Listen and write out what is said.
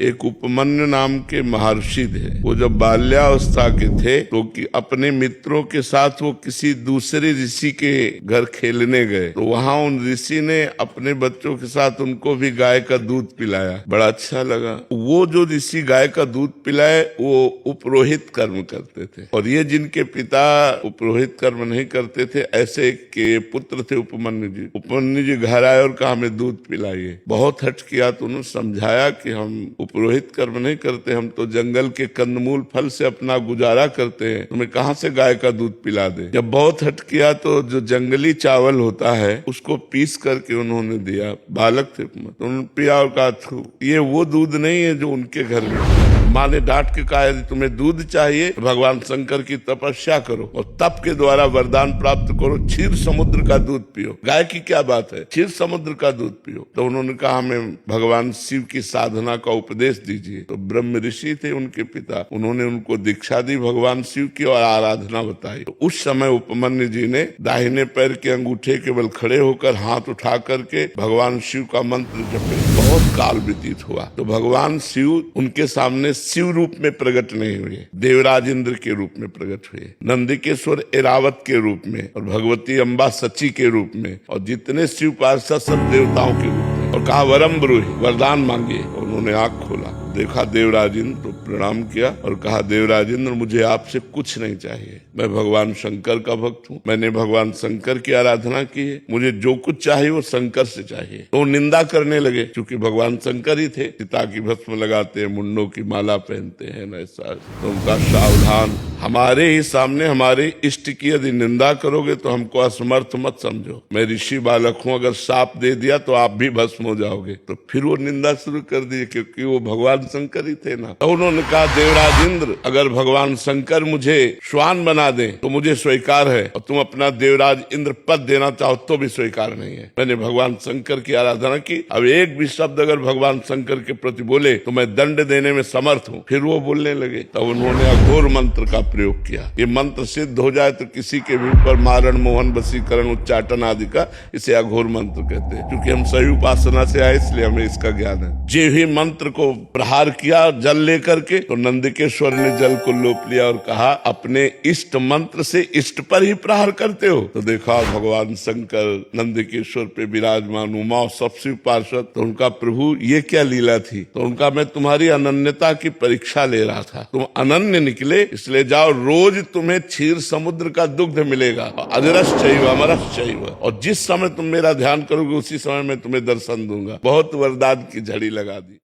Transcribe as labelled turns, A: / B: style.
A: एक उपमन्यु नाम के महर्षि थे। वो जब बाल्यावस्था के थे तो अपने मित्रों के साथ वो किसी दूसरे ऋषि के घर खेलने गए, तो वहां उन ऋषि ने अपने बच्चों के साथ उनको भी गाय का दूध पिलाया। बड़ा अच्छा लगा। वो जो ऋषि गाय का दूध पिलाए वो उपरोहित कर्म करते थे, और ये जिनके पिता उपरोहित कर्म नहीं करते थे, ऐसे के पुत्र थे उपमन्यु जी। उपमन्यु जी घर आए और कहा हमें दूध पिलाइए। बहुत हट किया तो उन्होंने समझाया कि हम उपरोहित कर्म नहीं करते, हम तो जंगल के कंदमूल फल से अपना गुजारा करते हैं, तुम्हें कहाँ से गाय का दूध पिला दे। जब बहुत हट किया तो जो जंगली चावल होता है उसको पीस करके उन्होंने दिया। बालक थे तो उन्होंने पिया और कहा ये वो दूध नहीं है जो उनके घर में। माँ ने डांट के कहा यदि तुम्हें दूध चाहिए तो भगवान शंकर की तपस्या करो और तप के द्वारा वरदान प्राप्त करो, क्षीर समुद्र का दूध पियो। गाय की क्या बात है, क्षीर समुद्र का दूध पियो। तो उन्होंने कहा हमें भगवान शिव की साधना का उपदेश दीजिए। तो ब्रह्म ऋषि थे उनके पिता, उन्होंने उनको दीक्षा दी भगवान शिव की और आराधना बताई। तो उस समय उपमन्यु जी ने दाहिने पैर के अंगूठे के बल खड़े होकर हाथ उठा करके भगवान शिव का मंत्र जपे। बहुत काल व्यतीत हुआ तो भगवान शिव उनके सामने शिव रूप में प्रकट नहीं हुए, देवराज इंद्र के रूप में प्रकट हुए, नंदिकेश्वर एरावत के रूप में, और भगवती अम्बा सची के रूप में, और जितने शिव पार्षद सब देवताओं के रूप में। और कहा वरम ब्रूहि, वरदान मांगिए। उन्होंने आंख खोला, देखा देवराज इंद्र, तो प्रणाम किया और कहा देवराज इंद्र मुझे आपसे कुछ नहीं चाहिए, मैं भगवान शंकर का भक्त हूँ, मैंने भगवान शंकर की आराधना की है, मुझे जो कुछ चाहिए वो शंकर से चाहिए। तो निंदा करने लगे, क्योंकि भगवान शंकर ही थे, सीता की भस्म लगाते हैं, मुंडों की माला पहनते हैं, ऐसा। तो उनका सावधान, हमारे ही सामने हमारे इष्ट की यदि निंदा करोगे तो हमको असमर्थ मत समझो। मैं ऋषि बालक हूँ, अगर शाप दे दिया तो आप भी भस्म हो जाओगे। तो फिर वो निंदा शुरू कर दी, क्योंकि वो भगवान शंकर ही थे ना। तो उन्होंने कहा देवराज इंद्र अगर भगवान शंकर मुझे श्वान बना दे तो मुझे स्वीकार है, और तुम अपना देवराज इंद्र पद देना चाहो तो भी स्वीकार नहीं है। मैंने भगवान शंकर की आराधना की, अब एक भी शब्द अगर भगवान शंकर के प्रति बोले तो मैं दंड देने में समर्थ हूँ। फिर वो बोलने लगे, तब उन्होंने अघोर मंत्र का प्रयोग किया। ये मंत्र सिद्ध हो जाए तो किसी के भी ऊपर मारण, मोहन, वशीकरण, उच्चाटन आदि का, इसे अघोर मंत्र कहते हैं। क्योंकि हम सही उपासना से आए इसलिए हमें इसका ज्ञान है। जे ही मंत्र को प्रहार किया जल लेकर के, तो नंदिकेश्वर ने जल को लोप लिया और कहा अपने इष्ट मंत्र से इष्ट पर ही प्रहार करते हो। तो देखा भगवान शंकर नंदिकेश्वर पे विराजमान, उमा सबसे पार्षद। तो उनका प्रभु ये क्या लीला थी। तो उनका मैं तुम्हारी अनन्यता की परीक्षा ले रहा था, तुम अनन्य निकले, इसलिए जाओ, रोज तुम्हें क्षीर समुद्र का दुग्ध मिलेगा, अजरश्चैव अमरश्चैव, और जिस समय तुम मेरा ध्यान करोगे उसी समय मैं तुम्हें दर्शन दूंगा। बहुत वरदान की झड़ी लगा दी।